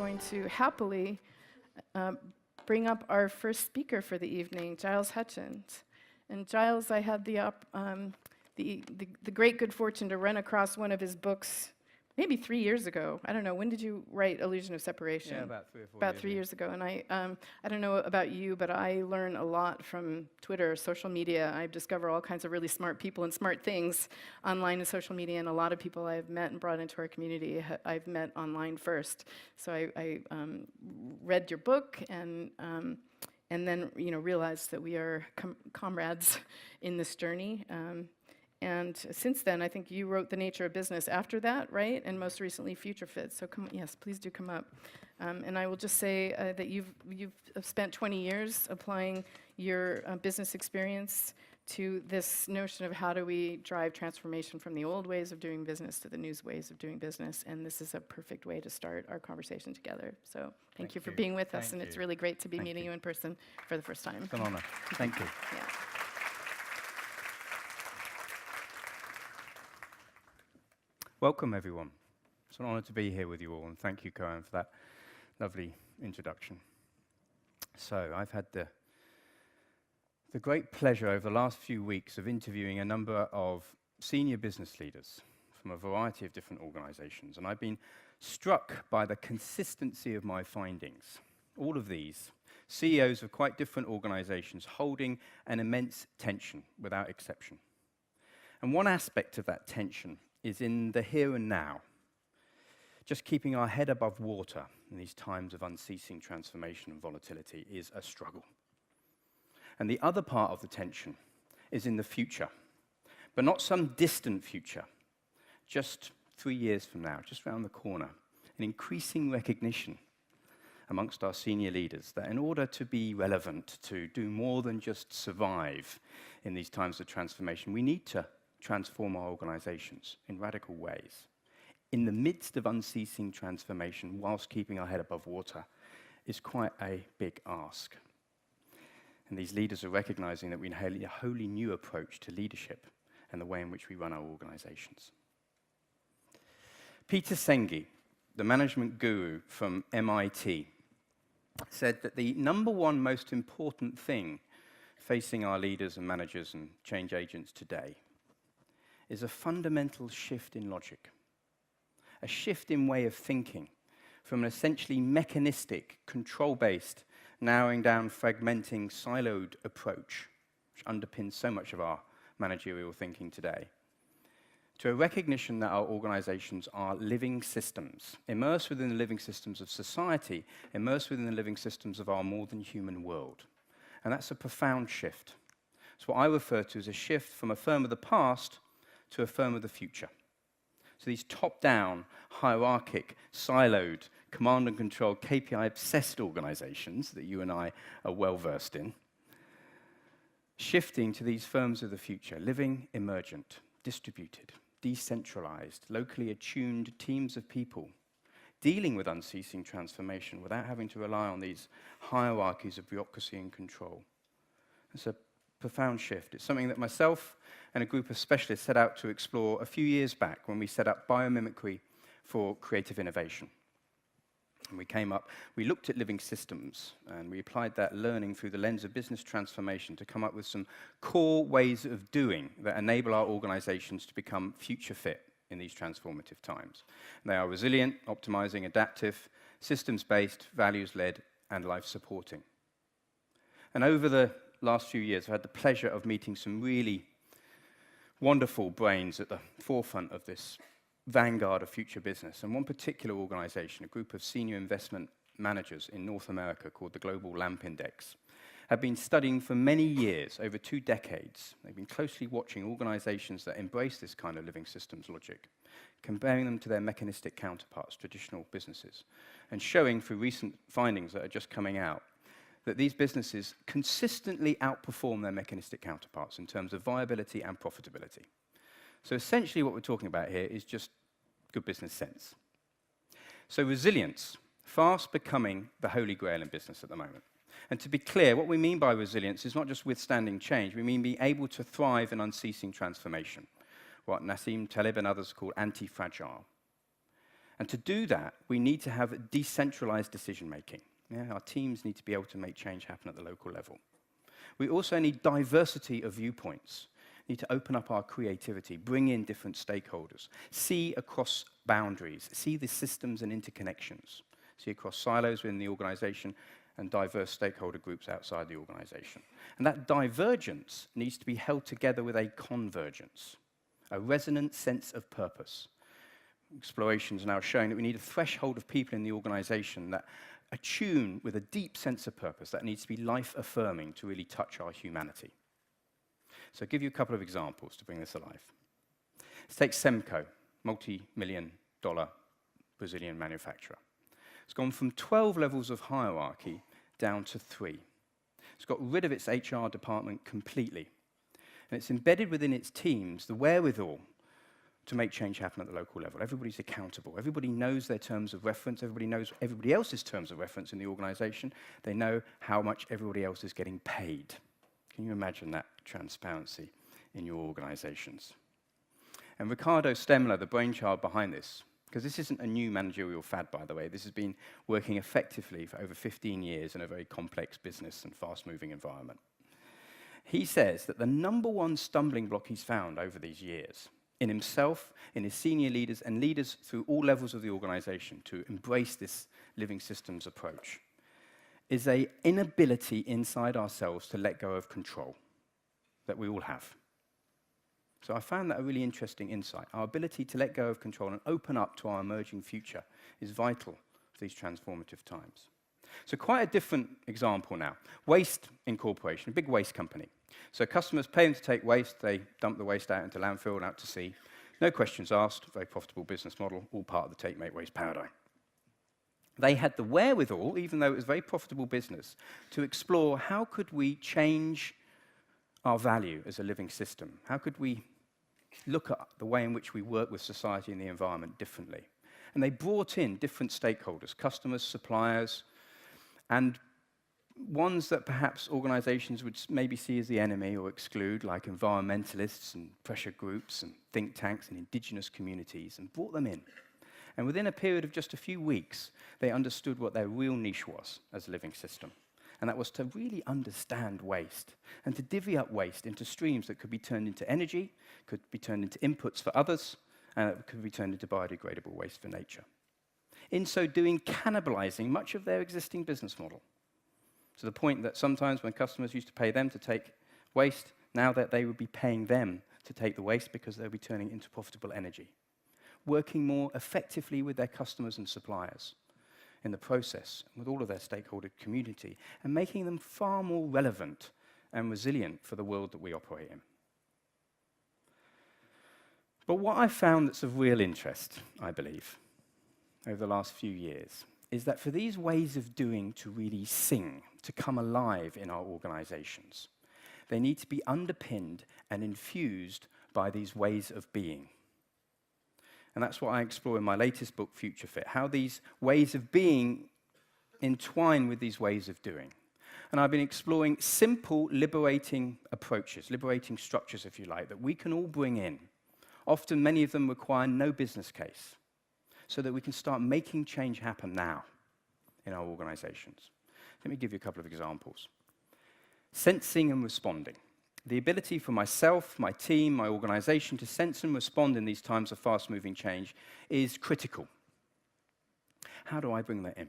going to happily bring up our first speaker for the evening, Giles Hutchins. And Giles, I had the great good fortune to run across one of his books maybe 3 years ago. I don't know, when did you write Illusion of Separation? Yeah, about 3 or 4 About years 3 years ago. And I don't know about you, but I learn a lot from Twitter, social media. I discover all kinds of really smart people and smart things online and social media, and a lot of people I've met and brought into our community I've met online first. So I read your book and then realized that we are comrades in this journey. And since then, I think you wrote The Nature of Business after that, right? And most recently, Future Fit. So yes, please do come up. And I will just say that you've spent 20 years applying your business experience to this notion of how do we drive transformation from the old ways of doing business to the new ways of doing business. And this is a perfect way to start our conversation together. So thank you for being with us. And it's really great to be meeting you in person for the first time. It's an honor. Thank you. Yeah. Welcome, everyone. It's an honor to be here with you all, and thank you, Cohen, for that lovely introduction. So, I've had the great pleasure over the last few weeks of interviewing a number of senior business leaders from a variety of different organizations, and I've been struck by the consistency of my findings. All of these CEOs of quite different organizations holding an immense tension without exception. And one aspect of that tension is in the here and now, just keeping our head above water in these times of unceasing transformation and volatility is a struggle. And the other part of the tension is in the future, but not some distant future, just 3 years from now, just around the corner, an increasing recognition amongst our senior leaders that in order to be relevant, to do more than just survive in these times of transformation, we need to transform our organizations in radical ways. In the midst of unceasing transformation, whilst keeping our head above water, is quite a big ask. And these leaders are recognizing that we need a wholly new approach to leadership and the way in which we run our organizations. Peter Senge, the management guru from MIT, said that the number one most important thing facing our leaders and managers and change agents today is a fundamental shift in logic, a shift in way of thinking from an essentially mechanistic, control-based, narrowing down, fragmenting, siloed approach, which underpins so much of our managerial thinking today, to a recognition that our organizations are living systems, immersed within the living systems of society, immersed within the living systems of our more than human world. And that's a profound shift. It's what I refer to as a shift from a firm of the past to a firm of the future. So these top-down, hierarchic, siloed, command and control, KPI-obsessed organizations that you and I are well-versed in, shifting to these firms of the future, living, emergent, distributed, decentralized, locally attuned teams of people, dealing with unceasing transformation without having to rely on these hierarchies of bureaucracy and control. It's a profound shift. It's something that myself and a group of specialists set out to explore a few years back when we set up biomimicry for creative innovation. And we looked at living systems, and we applied that learning through the lens of business transformation to come up with some core ways of doing that enable our organizations to become future fit in these transformative times. And they are resilient, optimizing, adaptive, systems-based, values-led, and life-supporting. And over the last few years, I've had the pleasure of meeting some really wonderful brains at the forefront of this vanguard of future business. And one particular organization, a group of senior investment managers in North America called the Global Lamp Index, have been studying for many years, over 2 decades. They've been closely watching organizations that embrace this kind of living systems logic, comparing them to their mechanistic counterparts, traditional businesses, and showing through recent findings that are just coming out that these businesses consistently outperform their mechanistic counterparts in terms of viability and profitability. So essentially what we're talking about here is just good business sense. So resilience, fast becoming the holy grail in business at the moment. And to be clear, what we mean by resilience is not just withstanding change, we mean being able to thrive in unceasing transformation, what Nassim Taleb and others call anti-fragile. And to do that, we need to have decentralized decision-making. Yeah, our teams need to be able to make change happen at the local level. We also need diversity of viewpoints. We need to open up our creativity, bring in different stakeholders, see across boundaries, see the systems and interconnections, see across silos within the organization and diverse stakeholder groups outside the organization. And that divergence needs to be held together with a convergence, a resonant sense of purpose. Explorations are now showing that we need a threshold of people in the organization that attune with a deep sense of purpose that needs to be life-affirming to really touch our humanity. So I'll give you a couple of examples to bring this alive. Let's take Semco, multi-million-dollar Brazilian manufacturer. It's gone from 12 levels of hierarchy down to 3. It's got rid of its HR department completely. And it's embedded within its teams the wherewithal to make change happen at the local level. Everybody's accountable. Everybody knows their terms of reference. Everybody knows everybody else's terms of reference in the organization. They know how much everybody else is getting paid. Can you imagine that transparency in your organizations? And Ricardo Stemler, the brainchild behind this, because this isn't a new managerial fad, by the way. This has been working effectively for over 15 years in a very complex business and fast-moving environment. He says that the number one stumbling block he's found over these years in himself, in his senior leaders, and leaders through all levels of the organization to embrace this living systems approach, is an inability inside ourselves to let go of control that we all have. So I found that a really interesting insight. Our ability to let go of control and open up to our emerging future is vital for these transformative times. So quite a different example now. Waste Incorporation, a big waste company. So customers pay them to take waste, they dump the waste out into landfill and out to sea. No questions asked, very profitable business model, all part of the take, make, waste paradigm. They had the wherewithal, even though it was a very profitable business, to explore how could we change our value as a living system? How could we look at the way in which we work with society and the environment differently? And they brought in different stakeholders, customers, suppliers, and ones that perhaps organizations would maybe see as the enemy or exclude, like environmentalists and pressure groups and think tanks and indigenous communities, and brought them in. And within a period of just a few weeks, they understood what their real niche was as a living system. And that was to really understand waste and to divvy up waste into streams that could be turned into energy, could be turned into inputs for others, and it could be turned into biodegradable waste for nature. In so doing, cannibalizing much of their existing business model, to the point that sometimes when customers used to pay them to take waste, now that they would be paying them to take the waste because they'll be turning it into profitable energy. Working more effectively with their customers and suppliers in the process, with all of their stakeholder community, and making them far more relevant and resilient for the world that we operate in. But what I've found that's of real interest, I believe, over the last few years, is that for these ways of doing to really sing, to come alive in our organizations, they need to be underpinned and infused by these ways of being. And that's what I explore in my latest book, Future Fit, how these ways of being entwine with these ways of doing. And I've been exploring simple, liberating approaches, liberating structures, if you like, that we can all bring in. Often, many of them require no business case, so that we can start making change happen now in our organizations. Let me give you a couple of examples. Sensing and responding. The ability for myself, my team, my organization to sense and respond in these times of fast-moving change is critical. How do I bring that in?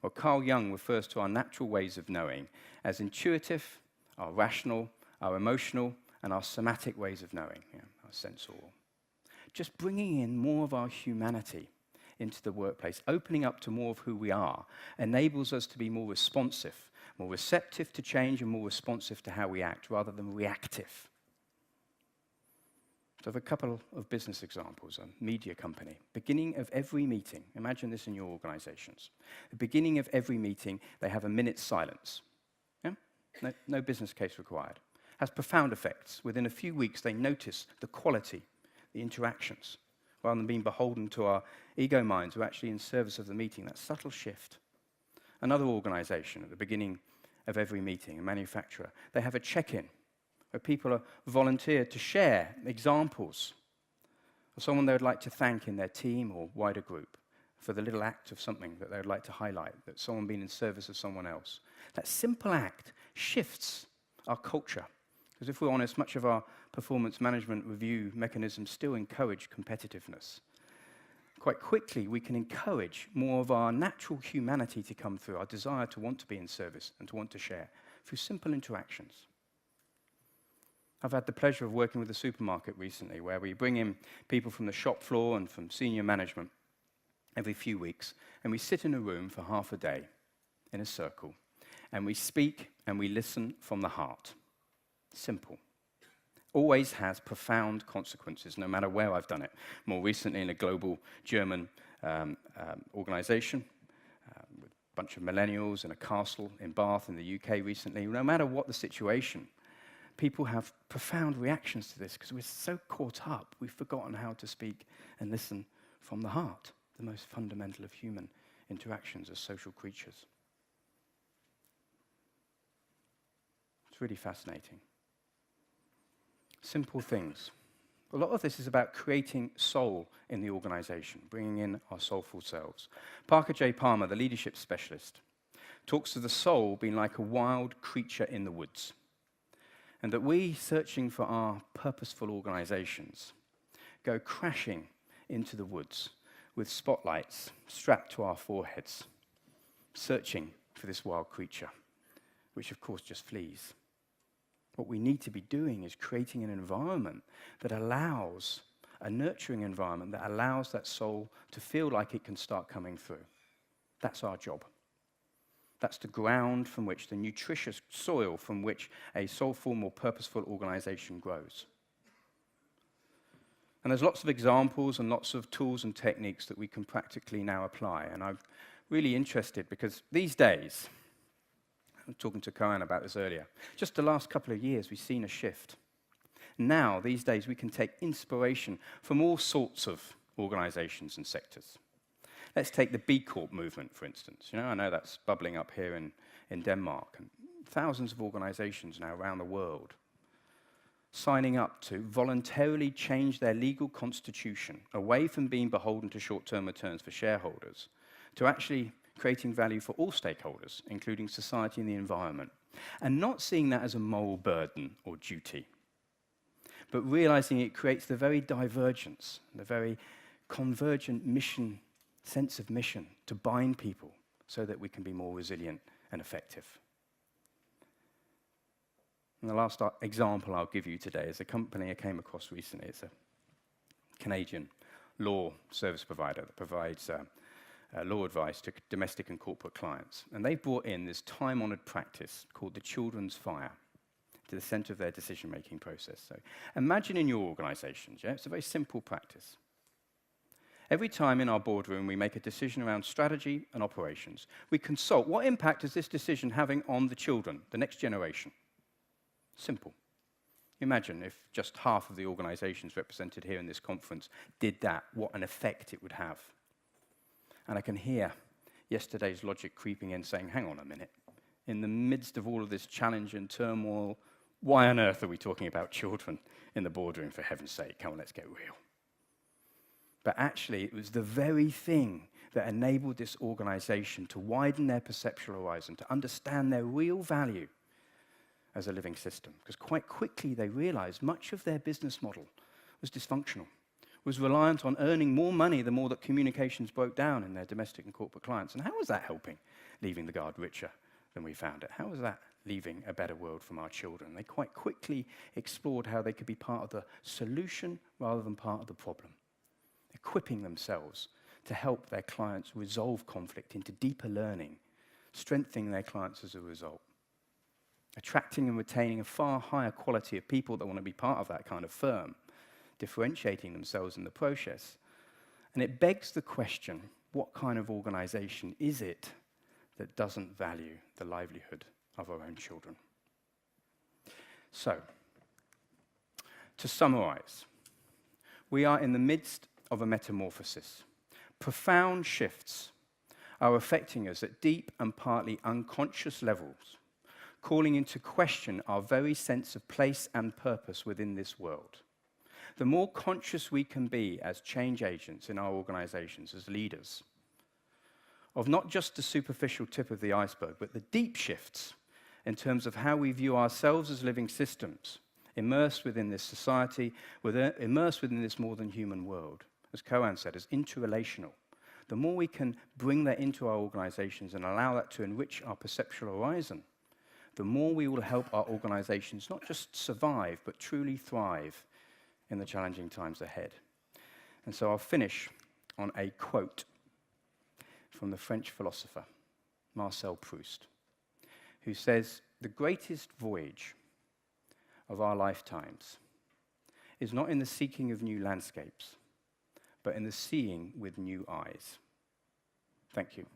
Well, Carl Jung refers to our natural ways of knowing as intuitive, our rational, our emotional, and our somatic ways of knowing, our sensorial. Just bringing in more of our humanity into the workplace, opening up to more of who we are, enables us to be more responsive, more receptive to change, and more responsive to how we act, rather than reactive. So I have a couple of business examples. A media company, beginning of every meeting, imagine this in your organizations. At the beginning of every meeting, they have a minute's silence. Yeah? No business case required. Has profound effects. Within a few weeks, they notice the quality, the interactions, rather than being beholden to our ego minds who are actually in service of the meeting, that subtle shift. Another organization, at the beginning of every meeting, a manufacturer, they have a check-in where people are volunteered to share examples or someone they would like to thank in their team or wider group for the little act of something that they would like to highlight, that someone being in service of someone else. That simple act shifts our culture. Because if we're honest, much of our performance management review mechanisms still encourage competitiveness. Quite quickly, we can encourage more of our natural humanity to come through, our desire to want to be in service and to want to share, through simple interactions. I've had the pleasure of working with a supermarket recently where we bring in people from the shop floor and from senior management every few weeks, and we sit in a room for half a day in a circle, and we speak and we listen from the heart. Simple. Always has profound consequences, no matter where I've done it. More recently in a global German organization with a bunch of millennials in a castle in Bath in the UK recently. No matter what the situation, people have profound reactions to this because we're so caught up, we've forgotten how to speak and listen from the heart, the most fundamental of human interactions as social creatures. It's really fascinating. Simple things. A lot of this is about creating soul in the organization, bringing in our soulful selves. Parker J. Palmer, the leadership specialist, talks of the soul being like a wild creature in the woods, and that we, searching for our purposeful organizations, go crashing into the woods with spotlights strapped to our foreheads, searching for this wild creature, which of course just flees. What we need to be doing is creating an environment that allows, a nurturing environment that allows that soul to feel like it can start coming through. That's our job. That's the ground from which, the nutritious soil from which a soulful, more purposeful organization grows. And there's lots of examples and lots of tools and techniques that we can practically now apply. And I'm really interested because these days, I was talking to Corinne about this earlier, just the last couple of years we've seen a shift. Now, these days, we can take inspiration from all sorts of organizations and sectors. Let's take the B Corp movement, for instance. I know that's bubbling up here in Denmark. And thousands of organizations now around the world signing up to voluntarily change their legal constitution away from being beholden to short-term returns for shareholders to actually creating value for all stakeholders, including society and the environment, and not seeing that as a moral burden or duty, but realizing it creates the very divergence, the very convergent mission, sense of mission to bind people so that we can be more resilient and effective. And the last example I'll give you today is a company I came across recently. It's a Canadian law service provider that provides law advice to domestic and corporate clients. And they brought in this time-honored practice called the children's fire to the center of their decision-making process. So imagine in your organizations, it's a very simple practice. Every time in our boardroom we make a decision around strategy and operations, we consult what impact is this decision having on the children, the next generation. Simple. Imagine if just half of the organizations represented here in this conference did that, what an effect it would have. And I can hear yesterday's logic creeping in saying, hang on a minute, in the midst of all of this challenge and turmoil, why on earth are we talking about children in the boardroom, for heaven's sake? Come on, let's get real. But actually, it was the very thing that enabled this organization to widen their perceptual horizon, to understand their real value as a living system. Because quite quickly they realized much of their business model was dysfunctional, was reliant on earning more money the more that communications broke down in their domestic and corporate clients. And how was that helping leaving the guard richer than we found it? How was that leaving a better world from our children? They quite quickly explored how they could be part of the solution rather than part of the problem, equipping themselves to help their clients resolve conflict into deeper learning, strengthening their clients as a result, attracting and retaining a far higher quality of people that want to be part of that kind of firm, differentiating themselves in the process. And it begs the question, what kind of organization is it that doesn't value the livelihood of our own children? So, to summarize, we are in the midst of a metamorphosis. Profound shifts are affecting us at deep and partly unconscious levels, calling into question our very sense of place and purpose within this world. the more conscious we can be as change agents in our organizations, as leaders, of not just the superficial tip of the iceberg, but the deep shifts in terms of how we view ourselves as living systems, immersed within this society, immersed within this more than human world, as Koan said, as interrelational. The more we can bring that into our organizations and allow that to enrich our perceptual horizon, the more we will help our organizations not just survive, but truly thrive in the challenging times ahead. And so I'll finish on a quote from the French philosopher, Marcel Proust, who says, "The greatest voyage of our lifetimes is not in the seeking of new landscapes, but in the seeing with new eyes." Thank you.